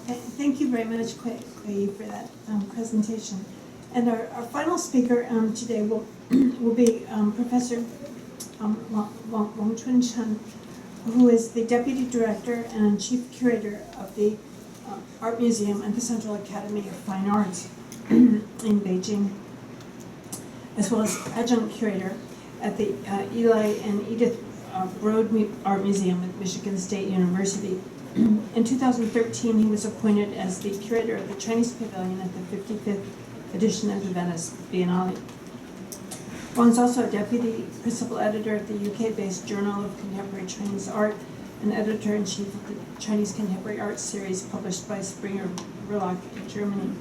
Thank you very much, Kui, for that presentation. And our final speaker today will be Professor Chun Chen, who is the Deputy Director and Chief Curator of the Art Museum at the Central Academy of Fine Arts in Beijing, as well as Adjunct Curator at the Eli and Edith Broad Art Museum at Michigan State University. In 2013, he was appointed as the curator of the Chinese Pavilion at the 55th edition of the Venice Biennale. Wang is also a deputy principal editor of the UK-based Journal of Contemporary Chinese Art and editor-in-chief of the Chinese Contemporary Art series published by Springer Verlag in Germany.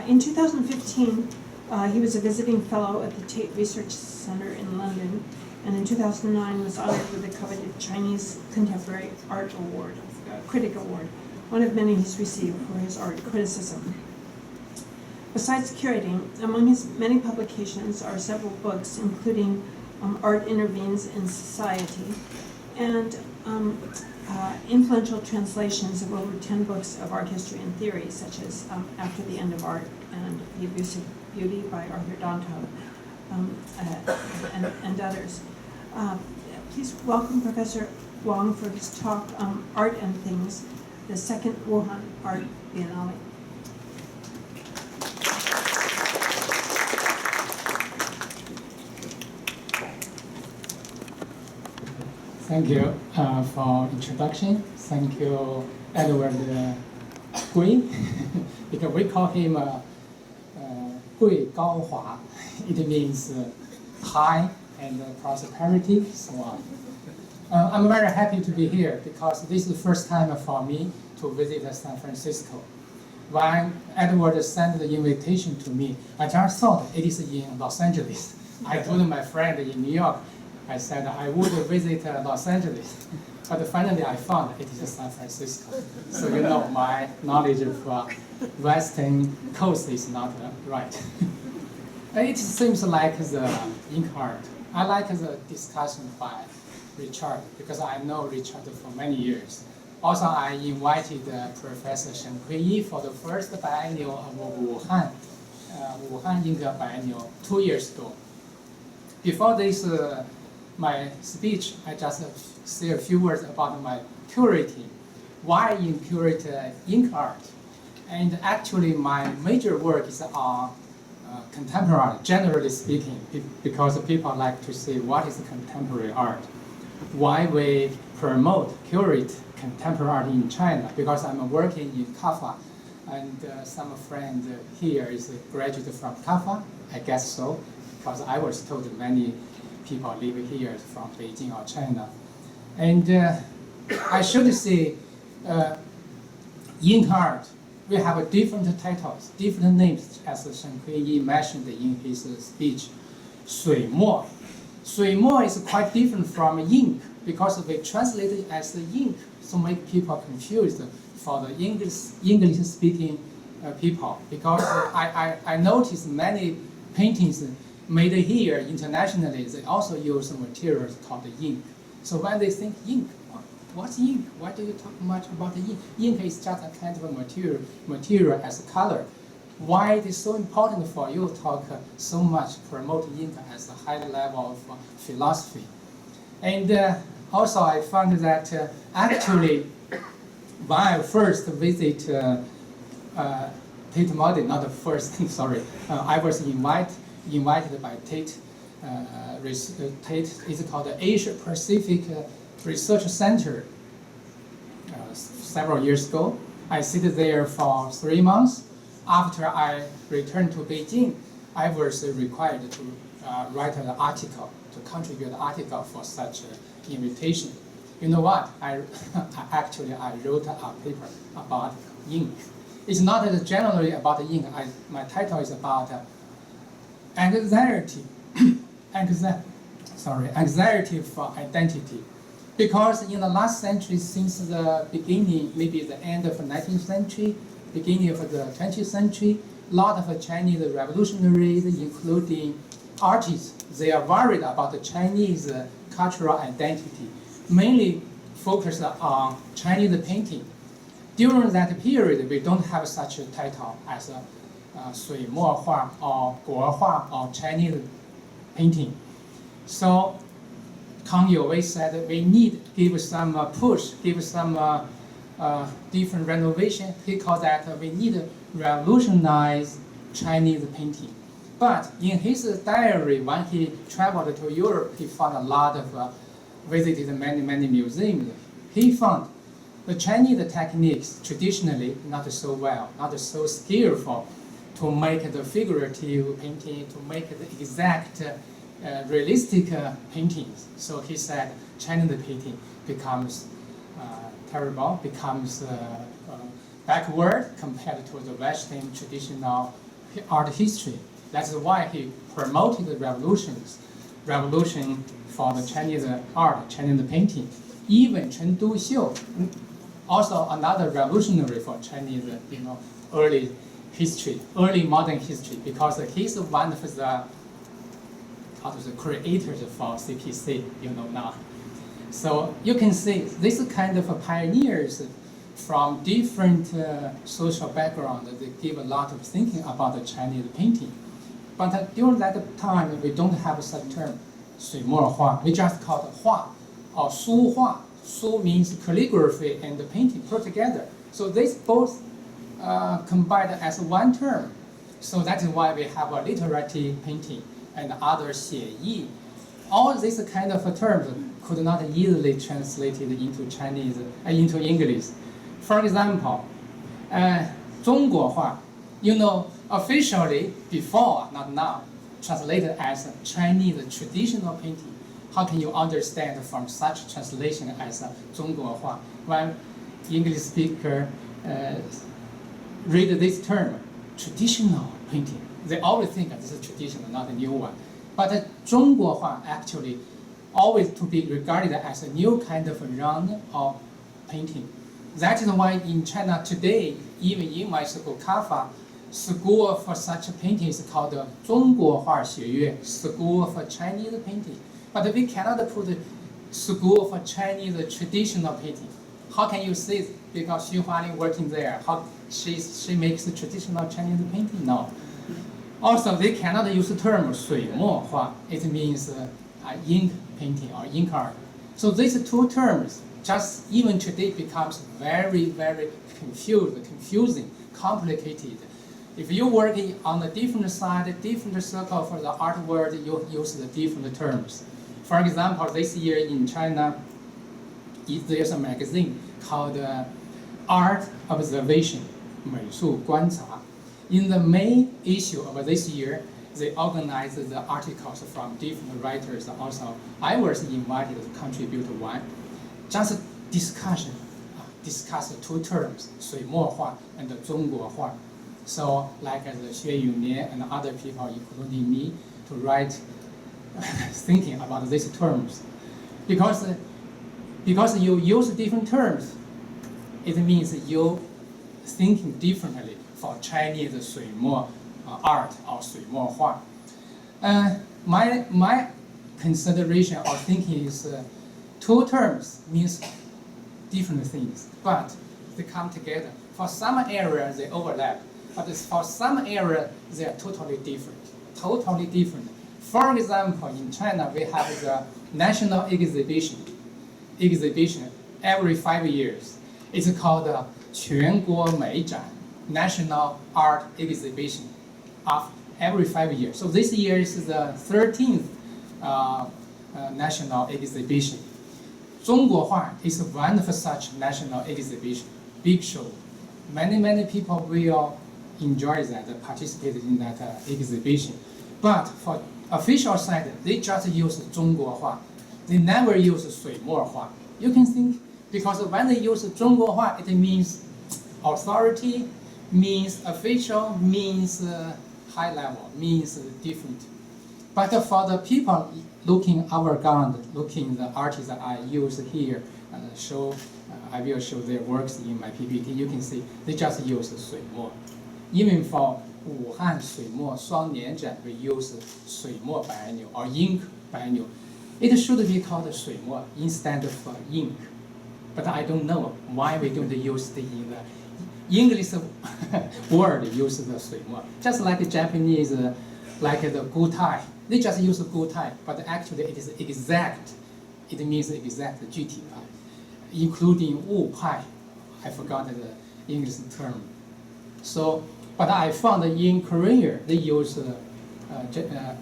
In 2015, he was a visiting fellow at the Tate Research Center in London, and in 2009 was honored with the coveted Chinese Contemporary Art Award, Critic Award, one of many he's received for his art criticism. Besides curating, among his many publications are several books, including Art Intervenes in Society, and influential translations of over 10 books of art history and theory, such as After the End of Art and The Abuse of Beauty by Arthur Danto, and others. Please welcome Professor Wang for his talk, Art and Things, the second Wuhan Art Biennale. Thank you for introduction. Thank you, Edward Gui, because we call him Gui Gaohua. It means high and prosperity, so on. I'm very happy to be here because this is the first time for me to visit San Francisco. When Edward sent the invitation to me, I just thought it is in Los Angeles. I told my friend in New York, I said I would visit Los Angeles, but finally I found it is San Francisco. So you know my knowledge of Western coast is not right. It seems like the ink art. I like the discussion by Richard because I know Richard for many years. Also, I invited Professor Shen Kuiyi for the first biennial of Wuhan Ink Biennial 2 years ago. Before this, my speech, I just say a few words about my curating. Why in curate ink art? And actually, my major work is on contemporary art, generally speaking, because people like to say what is contemporary art. Why we promote, curate contemporary art in China? Because I'm working in CAFA, and some friend here is a graduate from CAFA, I guess so, because I was told many people live here from Beijing or China. And I should say, ink art, we have different titles, different names, as Shen Kuiyi mentioned in his speech. 水墨. 水墨 is quite different from ink because we translate it as ink, so make people confused for the English-speaking people. Because I noticed many paintings made here internationally, they also use materials called ink. So when they think ink, what's ink? Why do you talk much about the ink? Ink is just a kind of a material as a color. Why it is so important for you to talk so much, promote ink as a high level of philosophy? And also I found that actually when I first visit Tate Modern, not the first, sorry, I was invited by Tate. Tate is called the Asia Pacific Research Center. Several years ago, I stayed there for 3 months. After I returned to Beijing, I was required to write an article, to contribute an article for such an invitation. You know what? I wrote a paper about ink. It's not generally about ink. My title is about anxiety. Anxiety for identity. Because in the last century, since the beginning, maybe the end of the 19th century, beginning of the 20th century, a lot of Chinese revolutionaries, including artists, they are worried about the Chinese cultural identity, mainly focused on Chinese painting. During that period, we don't have such a title as 水墨画 or 国画 or Chinese painting. So Kang Youwei said we need give some push, give some different renovation. He called that we need to revolutionize Chinese painting. But in his diary, when he traveled to Europe, he found a lot of visited many museums. He found the Chinese techniques traditionally not so well, not so skillful to make the figurative painting, to make the exact realistic paintings. So he said Chinese painting becomes terrible, becomes backward compared to the Western traditional art history. That's why he promoted the revolution for the Chinese art, Chinese painting. Even Chen Duxiu, also another revolutionary for Chinese, early history, early modern history, because he's one of the creators for CPC, now. So you can see this kind of pioneers from different social background, they give a lot of thinking about the Chinese painting. But during that time, we don't have such term, 水墨画. We just call it 画 or 书画. 书 means calligraphy and painting put together. So these both combined as one term. So that is why we have a literary painting and other 写意. All these kind of terms could not easily translated into Chinese, into English. For example, 中国画, officially before, not now, translated as Chinese traditional painting. How can you understand from such translation as 中国画? When English speaker read this term, traditional painting, they always think this is traditional, not a new one. But 中国画 actually always to be regarded as a new kind of genre of painting. That is why in China today, even in my school, CAFA, school for such painting is called 中国画学院, school for Chinese painting. But we cannot put school for Chinese traditional painting. How can you see it? Because Xu Hualin working there, how she makes the traditional Chinese painting? No. Also, they cannot use the term 水墨画. It means ink painting or ink art. So these two terms just even today becomes very confusing, complicated. If you work on a different side, different circle for the art world, you use the different terms. For example, this year in China, there's a magazine called Art Observation, 美术观察. In the May issue of this year, they organized the articles from different writers. Also, I was invited to contribute one. Just discuss the two terms, 水墨画 and 中国画. So, like the Xue Yunian and other people, including me, to write thinking about these terms. Because you use different terms, it means you thinking differently for Chinese 水墨 art or 水墨画. My consideration or thinking is two terms means different things, but they come together. For some areas they overlap, but for some areas they are totally different. Totally different. For example, in China we have the national exhibition every 5 years. It's called the 全国美展, National Art Exhibition of every 5 years. So this year is the 13th national exhibition. 中国画 is one of such national exhibition, big show. Many people will enjoy that, participate in that exhibition. But for official side, they just use 中国画. They never use 水墨画. You can think, because when they use 中国画, it means authority, means official, means high level, means different. But for the people looking avant-garde, looking the artists that I use here, and I will show their works in my PPT. You can see they just use 水墨. Even for 武汉水墨双年展, we use 水墨 biennial or ink biennial. It should be called 水墨 instead of ink. but I don't know why we don't use the in the English word use the 水墨. Just like the Japanese, like the gutai, they just use gutai, but actually it is exact. It means exact 具体派, including 物派. I forgot the English term. So, but I found that in Korea they use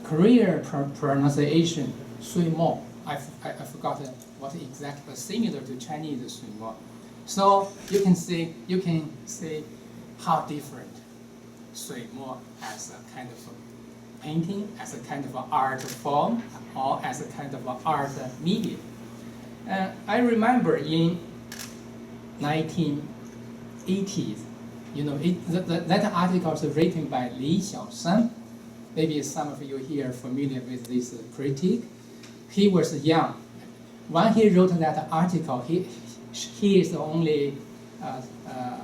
Korean pronunciation 水墨. I forgot what exactly similar to Chinese 水墨. So you can see how different 水墨 as a kind of painting, as a kind of art form, or as a kind of art medium. I remember in 1980s, that article was written by Li Xiaoshan. Maybe some of you here are familiar with this critic. He was young. When he wrote that article, he is only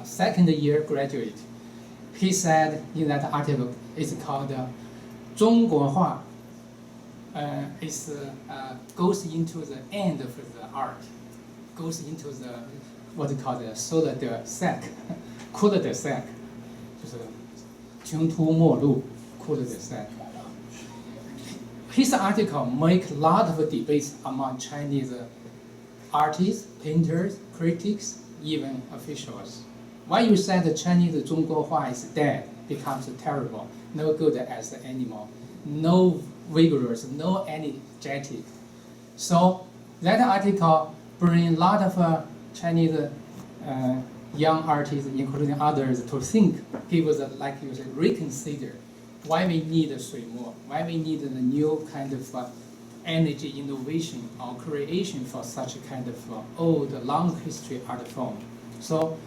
second year graduate. He said in that article, it's called 中国画, goes into the end of the art, goes into the what you call the soda de sec, cul de sec, 就是穷途末路, cul de sec. His article make a lot of debates among Chinese artists, painters, critics, even officials. Why you said the Chinese 中国画 is dead, becomes terrible, no good as an animal, no vigorous, no energetic. So that article bring a lot of Chinese young artists, including others, to think, people that, like you said, reconsider why we need 水墨, why we need a new kind of energy, innovation, or creation for such a kind of old, long history art form. So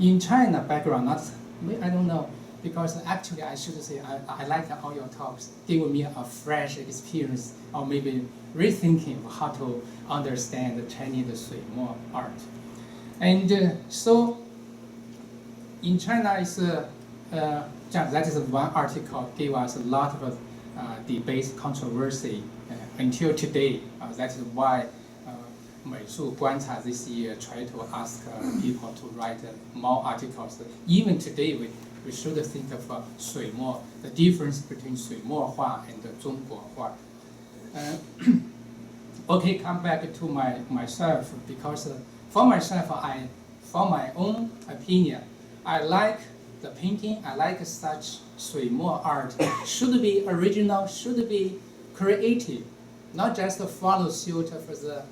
in China background, I don't know, because actually I should say I like all your talks, give me a fresh experience, or maybe rethinking how to understand the Chinese 水墨 art. And so in China, that is one article gave us a lot of debate, controversy until today. That's why 美术观察 this year try to ask people to write more articles. Even today, we should think of 水墨, the difference between 水墨画 and 中国画. Okay, come back to myself, because for myself, for my own opinion, I like the painting, I like such 水墨 art, should be original, should be creative, not just follow suit for the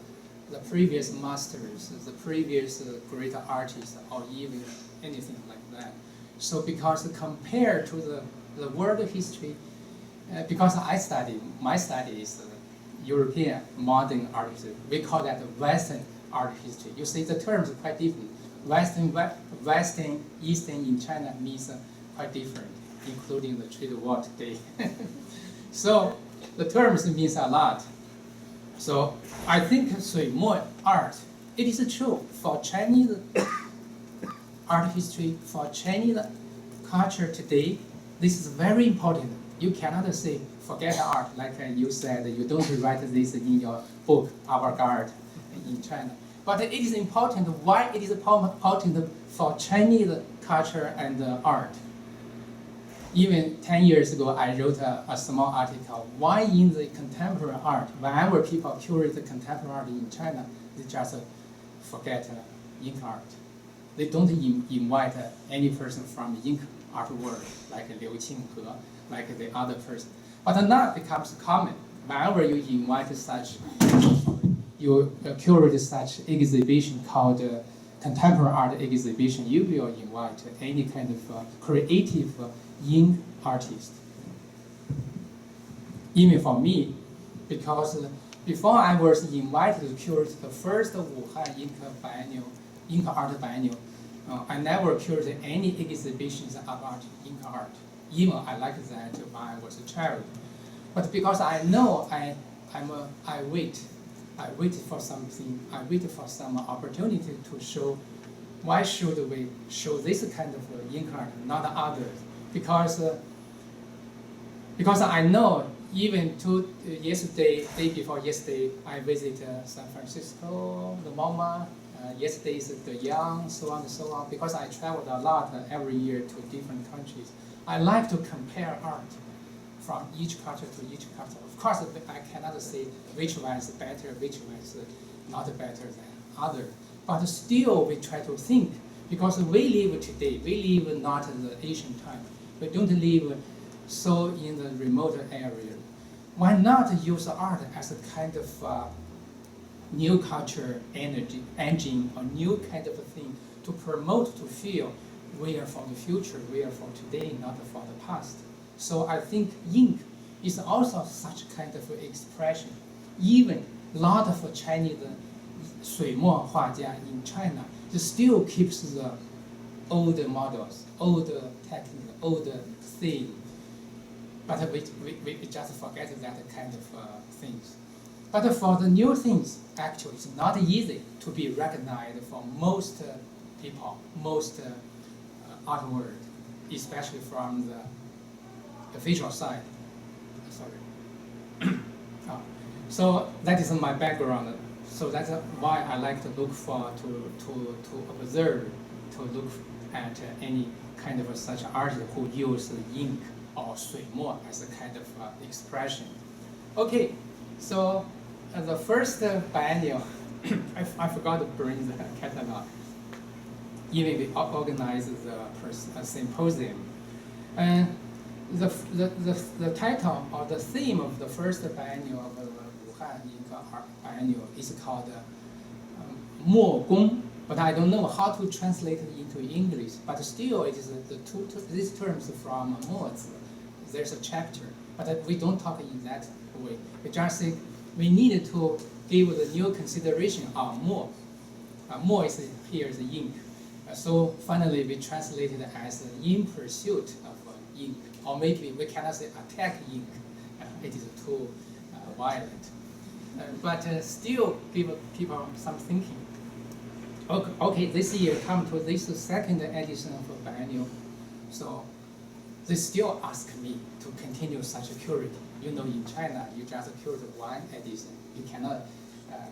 previous masters, the previous great artists, or even anything like that. So because compared to the world history, because my study is European modern art history, we call that Western art history. You see the terms are quite different. Western, Eastern in China means quite different, including the trade war today. So the terms means a lot. So I think 水墨 art, it is true for Chinese art history, for Chinese culture today, this is very important. You cannot say, forget art, like you said, you don't write this in your book, avant-garde in China. But it is important. Why it is important for Chinese culture and art? Even 10 years ago, I wrote a small article. Why in the contemporary art, whenever people curate the contemporary art in China, they just forget ink art. They don't invite any person from the ink art world, like Liu Qinghe, like the other person. But now it becomes common. Whenever you invite such, you curate such exhibition called contemporary art exhibition, you will invite any kind of creative ink artist. Even for me, because before I was invited to curate the first Wuhan ink art biennial, I never curated any exhibitions about ink art. Even I like that when I was a child. But because I know I wait for something, I wait for some opportunity to show, why should we show this kind of ink art, not others? Because I know even yesterday, day before yesterday, I visited San Francisco, the MoMA. Yesterday is the Young, so on and so on. Because I traveled a lot every year to different countries. I like to compare art from each culture to each culture. Of course, I cannot say which one is better, which one is not better than other. But still, we try to think, because we live today, we live not in the Asian time. We don't live so in the remote area. Why not use art as a kind of new culture energy engine, or new kind of a thing to promote, to feel we are for the future, we are for today, not for the past. So I think ink is also such kind of expression. Even a lot of Chinese 水墨画家 in China still keeps the old models, old technique, old theme. But we just forget that kind of things. But for the new things, actually, it's not easy to be recognized for most people, most art world, especially from the visual side. Sorry. So that is my background. So that's why I like to look for, to observe, to look at any kind of such artist who use ink or 水墨 as a kind of expression. Okay, so the first biennial, I forgot to bring the catalog. Even we organized the symposium. And the title or the theme of the first biennial of the Wuhan Ink Art Biennial is called 墨工, but I don't know how to translate it into English. But still, it is these terms from Mozi. There's a chapter, but we don't talk in that way. We just think we needed to give the new consideration on more. More is here is ink. So finally, we translated it as in pursuit of ink, or maybe we cannot say attack ink. It is too violent. But still, give people some thinking. Okay, this year come to this second edition of a biennial, so they still ask me to continue such a curate. You know, in China, you just curate one edition. You cannot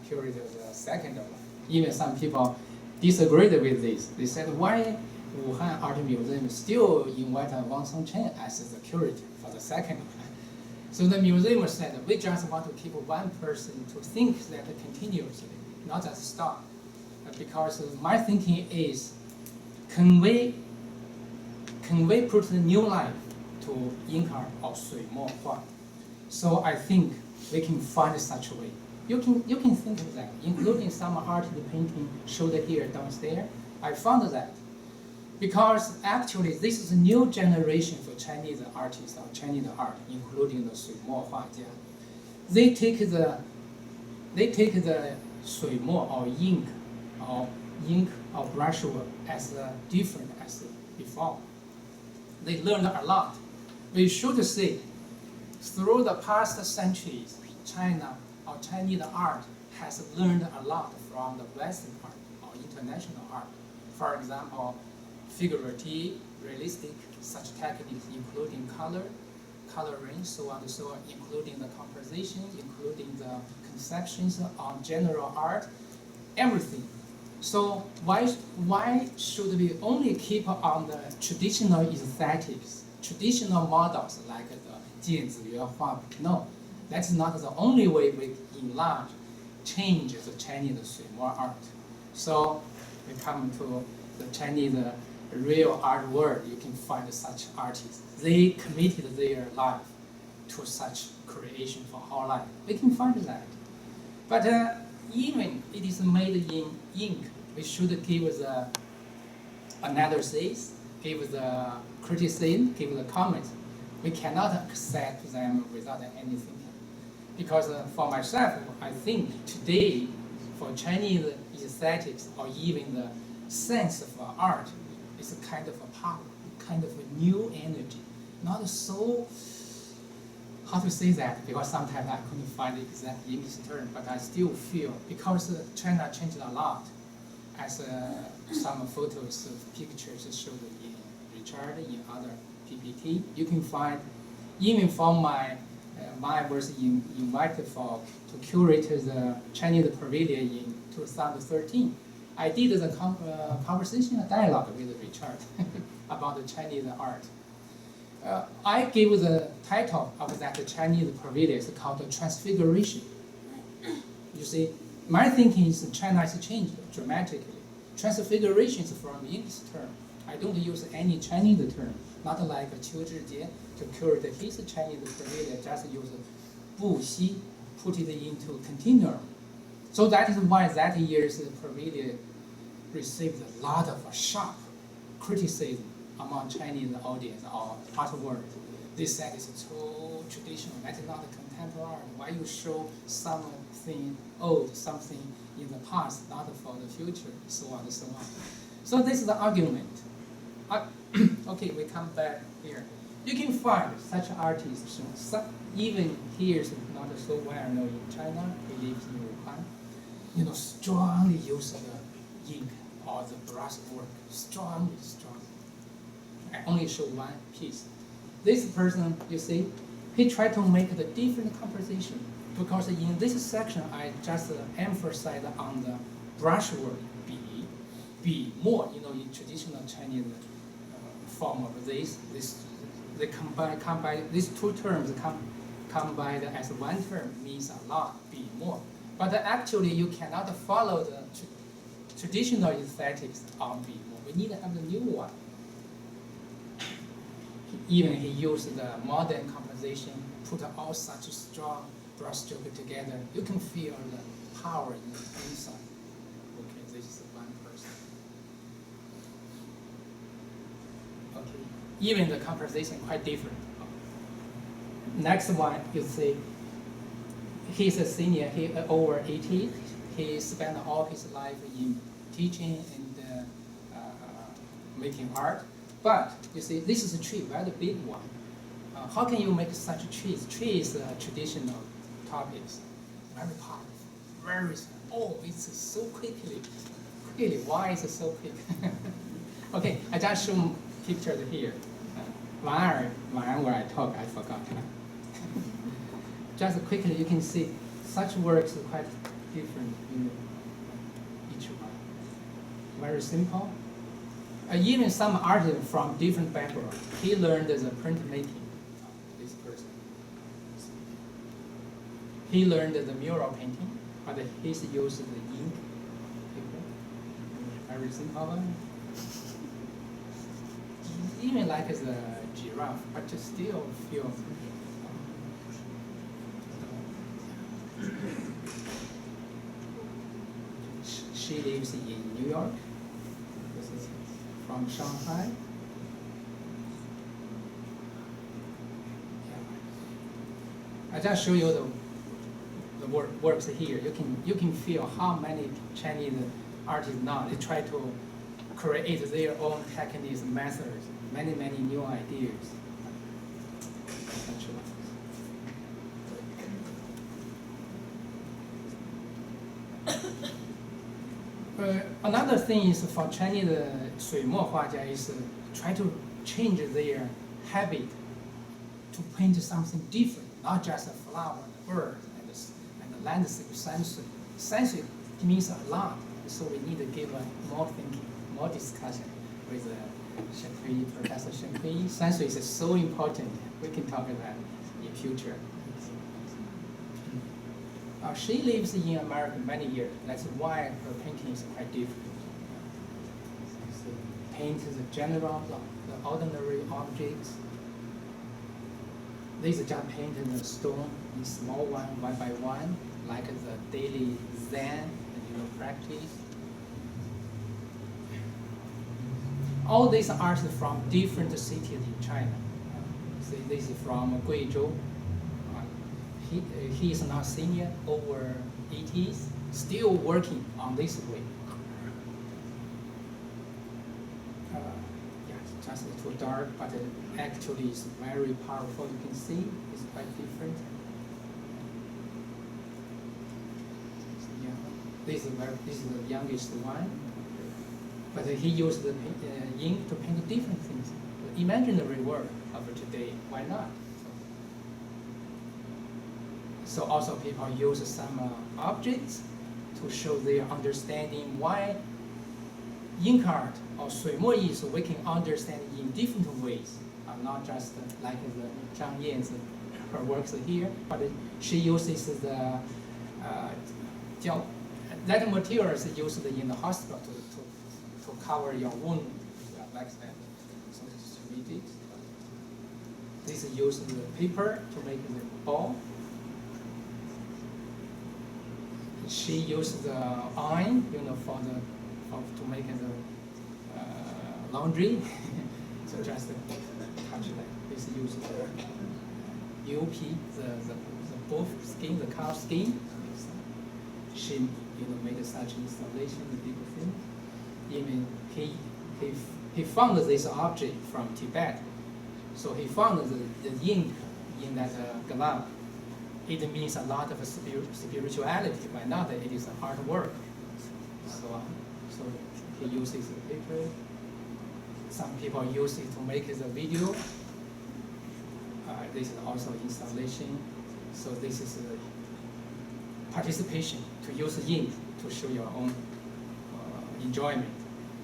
curate the second one. Even some people disagreed with this. They said, why Wuhan Art Museum still invite Wang Songchen as the curator for the second one? So the museum said, we just want to keep one person to think that continuously, not just stop. Because my thinking is, can we put the new life to ink art or 水墨画? So I think we can find such a way. You can think of that, including some art painting showed here downstairs. I found that because actually this is a new generation for Chinese artists or Chinese art, including the 水墨画家. They take the 水墨 or ink or brushwork as different as before. They learned a lot. We should say, through the past centuries, China or Chinese art has learned a lot from the Western art or international art. For example, figurative, realistic, such techniques including coloring, so on and so on, including the composition, including the conceptions on general art, everything. So why should we only keep on the traditional aesthetics, traditional models like the 电子原画? No, that's not the only way we enlarge, change the Chinese 水墨 art. So we come to the Chinese real art world. You can find such artists. They committed their life to such creation for our life. We can find that. But even it is made in ink, we should give the analysis, give the criticism, give the comments. We cannot accept them without anything. Because for myself, I think today, for Chinese aesthetics or even the sense of art, it's a kind of a power, kind of a new energy. Not so, how to say that, because sometimes I couldn't find the exact English term, but I still feel, because China changed a lot, as some photos, pictures showed in Richard, in other PPT, you can find, even from my I was invited to curate the Chinese pavilion in 2013. I did the conversation, dialogue with Richard about the Chinese art. I gave the title of that Chinese pavilion is called Transfiguration. You see, my thinking is China has changed dramatically. Transfiguration is from the English term. I don't use any Chinese term, not like Qiu Zhijie to curate his Chinese pavilion, just use 不息, put it into continuum. So that is why that year's pavilion received a lot of sharp criticism among Chinese audience or art world. They said it's too traditional, that's not contemporary. Why you show something old, something in the past, not for the future, so on and so on. So this is the argument. Okay, we come back here. You can find such artists, even here is not so well known in China, he lives in Wuhan, strongly use the ink or the brush work, strongly. I only show one piece. This person, you see, he tried to make the different composition because in this section I just emphasize on the brushwork, be more, in traditional Chinese form of this, they combine these two terms combined as one term means a lot, be more. But actually you cannot follow the traditional aesthetics on be more. We need to have the new one. Even he used the modern composition, put all such strong brushstroke together. You can feel the power in the inside. Okay, this is one person. Okay, even the composition quite different. Next one, you see, he's a senior, he over 80. He spent all his life in teaching and making art. But you see, this is a tree, very big one. How can you make such a tree? Tree is traditional topics, very powerful, very. Oh, it's so quickly. Really, why is it so quick? Okay, I just show pictures here. Where I talk, I forgot. Just quickly, you can see such works are quite different in each one. Very simple. Even some artists from different backgrounds. He learned the printmaking, this person. He learned the mural painting, but he's used the ink paper. Very simple. Even like the giraffe, but still feel. She lives in New York. From Shanghai. I just show you the works here. You can feel how many Chinese artists now they try to create their own techniques, methods, many new ideas. Another thing is for Chinese 水墨画家 is try to change their habit to paint something different, not just a flower, a bird, and the landscape, sensory. Sensory means a lot, so we need to give more thinking, more discussion with Professor Shen Hui. Sensory is so important. We can talk about in future. She lives in America many years. That's why her painting is quite different. Paint the general, the ordinary objects. These are just painted in stone, in small one by one, like the daily Zen practice. All these arts from different cities in China. See, this is from Guizhou. He is now senior, over 80s, still working on this way. Just too dark, but actually it's very powerful. You can see it's quite different. Yeah, this is the youngest one, but he used the ink to paint different things. The imaginary world of today, why not? So also people use some objects to show their understanding why ink art or 水墨艺术 we can understand in different ways, not just like the Zhang Yan's her works here, but she uses the that materials used in the hospital to cover your wound, like that. So this is read it. This uses the paper to make the ball. She used the iron, to make the laundry. So just touch that. This uses the UP, the both skin, the cow skin. She made such installation, the people think. Even he found this object from Tibet. So he found the ink in that glove. It means a lot of spirituality, but not that it is hard work. So he uses the paper. Some people use it to make the video. This is also installation. So this is participation to use ink to show your own enjoyment.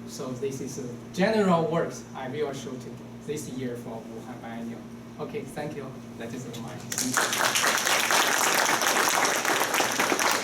So this is general works I will show to this year for Wuhan Biennial. Okay, thank you. That is mine.